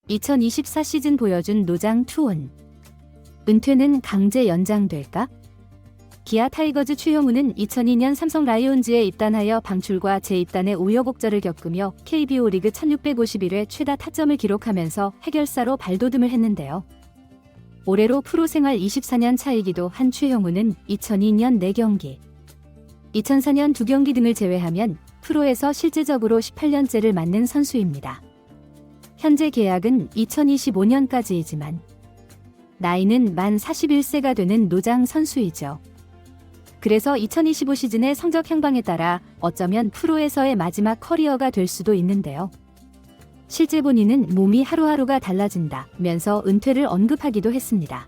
2024 시즌 보여준 노장 투혼. 은퇴는 강제 연장될까? 기아 타이거즈 최형우는 2002년 삼성 라이온즈에 입단하여 방출과 재입단의 우여곡절을 겪으며 KBO 리그 1651회 최다 타점을 기록하면서 해결사로 발돋움을 했는데요. 올해로 프로 생활 24년 차이기도 한 최형우는 2002년 4경기, 2004년 2경기 등을 제외하면 프로에서 실제적으로 18년째를 맞는 선수입니다. 현재 계약은 2025년까지이지만 나이는 만 41세가 되는 노장 선수이죠. 그래서 2025 시즌의 성적 향방에 따라 어쩌면 프로에서의 마지막 커리어가 될 수도 있는데요. 실제 본인은 몸이 하루하루가 달라진다면서 은퇴를 언급하기도 했습니다.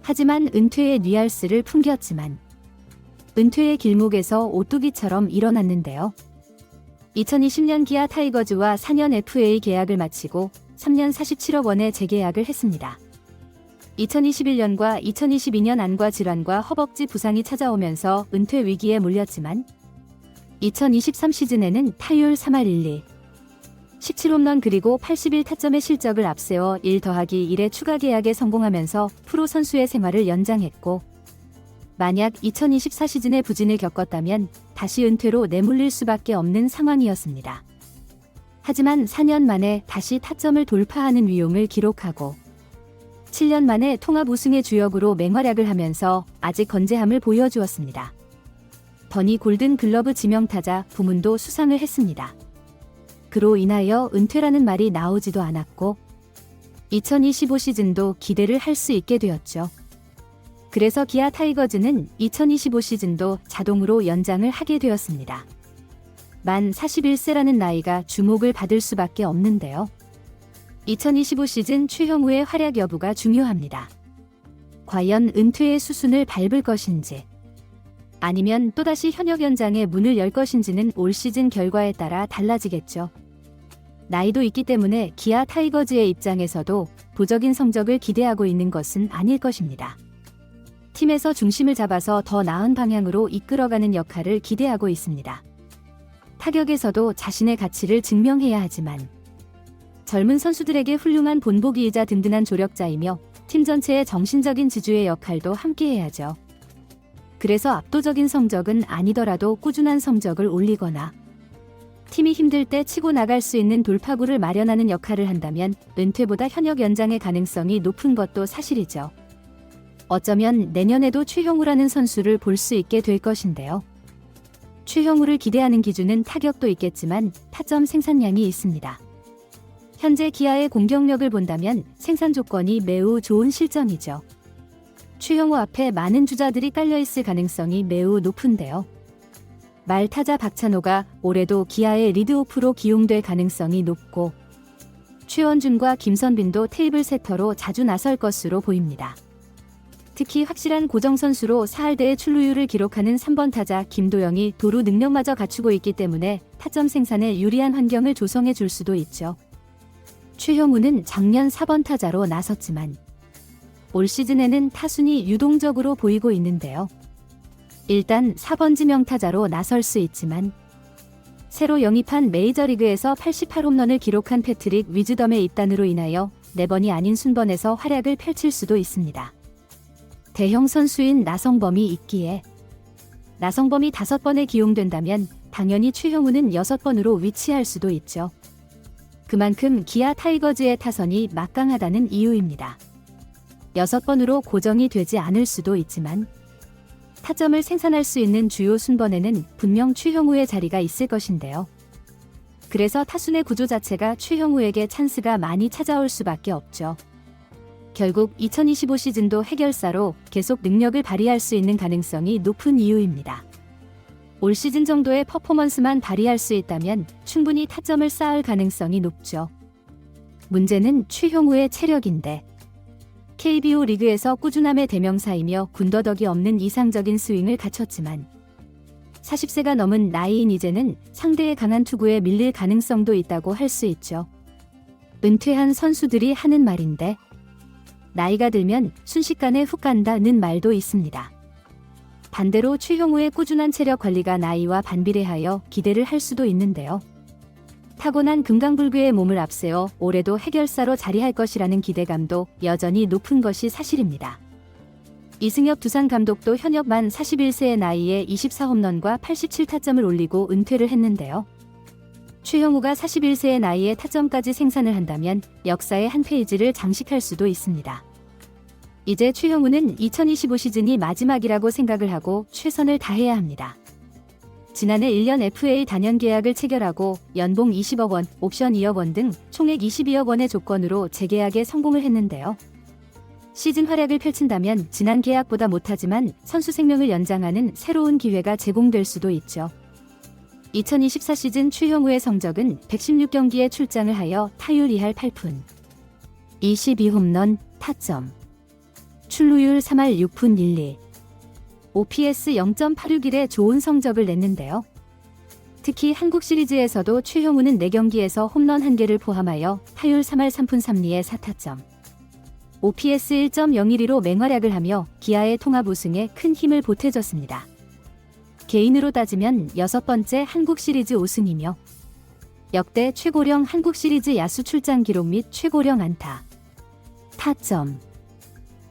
하지만 은퇴의 뉘앙스를 풍겼지만 은퇴의 길목에서 오뚜기처럼 일어났는데요. 2020년 기아 타이거즈와 4년 FA 계약을 마치고 3년 47억 원에 재계약을 했습니다. 2021년과 2022년 안과 질환과 허벅지 부상이 찾아오면서 은퇴 위기에 몰렸지만 2023 시즌에는 타율 3할 1리, 17홈런 그리고 81타점의 실적을 앞세워 1+1의 추가 계약에 성공하면서 프로 선수의 생활을 연장했고, 만약 2024 시즌에 부진을 겪었다면 다시 은퇴로 내몰릴 수밖에 없는 상황이었습니다. 하지만 4년 만에 다시 타점을 돌파하는 위용을 기록하고 7년 만에 통합 우승의 주역으로 맹활약을 하면서 아직 건재함을 보여주었습니다. 더니 골든 글러브 지명타자 부문도 수상을 했습니다. 그로 인하여 은퇴라는 말이 나오지도 않았고 2025 시즌도 기대를 할 수 있게 되었죠. 그래서 기아 타이거즈는 2025 시즌도 자동으로 연장을 하게 되었습니다. 만 41세라는 나이가 주목을 받을 수밖에 없는데요. 2025 시즌 최형우의 활약 여부가 중요합니다. 과연 은퇴의 수순을 밟을 것인지 아니면 또다시 현역 연장의 문을 열 것인지는 올 시즌 결과에 따라 달라지겠죠. 나이도 있기 때문에 기아 타이거즈의 입장에서도 부적인 성적을 기대하고 있는 것은 아닐 것입니다. 팀에서 중심을 잡아서 더 나은 방향으로 이끌어가는 역할을 기대하고 있습니다. 타격에서도 자신의 가치를 증명해야 하지만 젊은 선수들에게 훌륭한 본보기이자 든든한 조력자이며 팀 전체의 정신적인 지주의 역할도 함께해야죠. 그래서 압도적인 성적은 아니더라도 꾸준한 성적을 올리거나 팀이 힘들 때 치고 나갈 수 있는 돌파구를 마련하는 역할을 한다면 은퇴보다 현역 연장의 가능성이 높은 것도 사실이죠. 어쩌면 내년에도 최형우라는 선수를 볼 수 있게 될 것인데요. 최형우를 기대하는 기준은 타격도 있겠지만 타점 생산량이 있습니다. 현재 기아의 공격력을 본다면 생산 조건이 매우 좋은 실정이죠. 최형우 앞에 많은 주자들이 깔려있을 가능성이 매우 높은데요. 말 타자 박찬호가 올해도 기아의 리드오프로 기용될 가능성이 높고 최원준과 김선빈도 테이블 세터로 자주 나설 것으로 보입니다. 특히 확실한 고정 선수로 4할대의 출루율을 기록하는 3번 타자 김도영이 도루 능력마저 갖추고 있기 때문에 타점 생산에 유리한 환경을 조성해 줄 수도 있죠. 최형우는 작년 4번 타자로 나섰지만 올 시즌에는 타순이 유동적으로 보이고 있는데요. 일단 4번 지명타자로 나설 수 있지만 새로 영입한 메이저리그에서 88홈런을 기록한 패트릭 위즈덤의 입단으로 인하여 4번이 아닌 순번에서 활약을 펼칠 수도 있습니다. 대형 선수인 나성범이 있기에 나성범이 5번에 기용된다면 당연히 최형우는 6번으로 위치할 수도 있죠. 그만큼 기아 타이거즈의 타선이 막강하다는 이유입니다. 6번으로 고정이 되지 않을 수도 있지만 타점을 생산할 수 있는 주요 순번에는 분명 최형우의 자리가 있을 것인데요. 그래서 타순의 구조 자체가 최형우에게 찬스가 많이 찾아올 수밖에 없죠. 결국 2025 시즌도 해결사로 계속 능력을 발휘할 수 있는 가능성이 높은 이유입니다. 올 시즌 정도의 퍼포먼스만 발휘할 수 있다면 충분히 타점을 쌓을 가능성이 높죠. 문제는 최형우의 체력인데 KBO 리그에서 꾸준함의 대명사이며 군더더기 없는 이상적인 스윙을 갖췄지만 40세가 넘은 나이인 이제는 상대의 강한 투구에 밀릴 가능성도 있다고 할 수 있죠. 은퇴한 선수들이 하는 말인데 나이가 들면 순식간에 훅 간다는 말도 있습니다. 반대로 최형우의 꾸준한 체력 관리가 나이와 반비례하여 기대를 할 수도 있는데요. 타고난 금강불교의 몸을 앞세워 올해도 해결사로 자리할 것이라는 기대감도 여전히 높은 것이 사실입니다. 이승엽 두산 감독도 현역 만 41세의 나이에 24홈런과 87타점을 올리고 은퇴를 했는데요. 최형우가 41세의 나이에 타점까지 생산을 한다면 역사의 한 페이지를 장식할 수도 있습니다. 이제 최형우는 2025 시즌이 마지막이라고 생각을 하고 최선을 다해야 합니다. 지난해 1년 FA 단연 계약을 체결하고 연봉 20억 원, 옵션 2억 원 등 총액 22억 원의 조건으로 재계약에 성공을 했는데요. 시즌 활약을 펼친다면 지난 계약보다 못하지만 선수 생명을 연장하는 새로운 기회가 제공될 수도 있죠. 2024 시즌 최형우의 성적은 116경기에 출장을 하여 타율 2할 8푼, 22홈런, 타점, 출루율 3할 6푼 1리, OPS 0.861의 좋은 성적을 냈는데요. 특히 한국 시리즈에서도 최형우는 4경기에서 홈런 1개를 포함하여 타율 3할 3푼 3리의 4타점, OPS 1.012로 맹활약을 하며 기아의 통합 우승에 큰 힘을 보태줬습니다. 개인으로 따지면 6번째 한국 시리즈 우승이며 역대 최고령 한국 시리즈 야수 출장 기록 및 최고령 안타, 타점,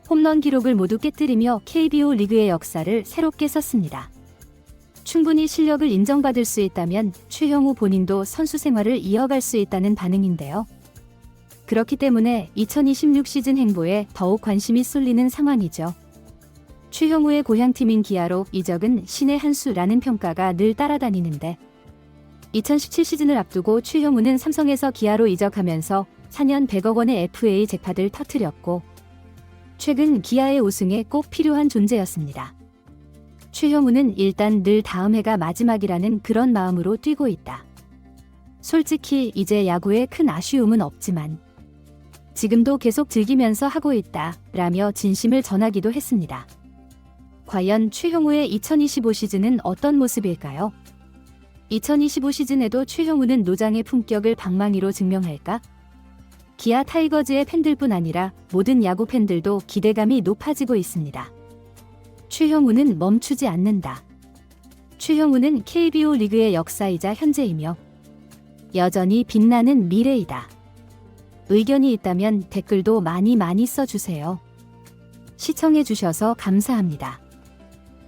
홈런 기록을 모두 깨뜨리며 KBO 리그의 역사를 새롭게 썼습니다. 충분히 실력을 인정받을 수 있다면 최형우 본인도 선수 생활을 이어갈 수 있다는 반응인데요. 그렇기 때문에 2026 시즌 행보에 더욱 관심이 쏠리는 상황이죠. 최형우의 고향팀인 기아로 이적은 신의 한 수라는 평가가 늘 따라다니는데 2017 시즌을 앞두고 최형우는 삼성에서 기아로 이적하면서 4년 100억 원의 FA 잭팟을 터뜨렸고 최근 기아의 우승에 꼭 필요한 존재였습니다. 최형우는 일단 늘 다음 해가 마지막이라는 그런 마음으로 뛰고 있다. 솔직히 이제 야구에 큰 아쉬움은 없지만 지금도 계속 즐기면서 하고 있다 라며 진심을 전하기도 했습니다. 과연 최형우의 2025 시즌은 어떤 모습일까요? 2025 시즌에도 최형우는 노장의 품격을 방망이로 증명할까? 기아 타이거즈의 팬들뿐 아니라 모든 야구 팬들도 기대감이 높아지고 있습니다. 최형우는 멈추지 않는다. 최형우는 KBO 리그의 역사이자 현재이며 여전히 빛나는 미래이다. 의견이 있다면 댓글도 많이 써주세요. 시청해주셔서 감사합니다.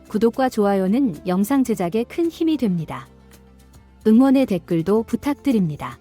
구독과 좋아요는 영상 제작에 큰 힘이 됩니다. 응원의 댓글도 부탁드립니다.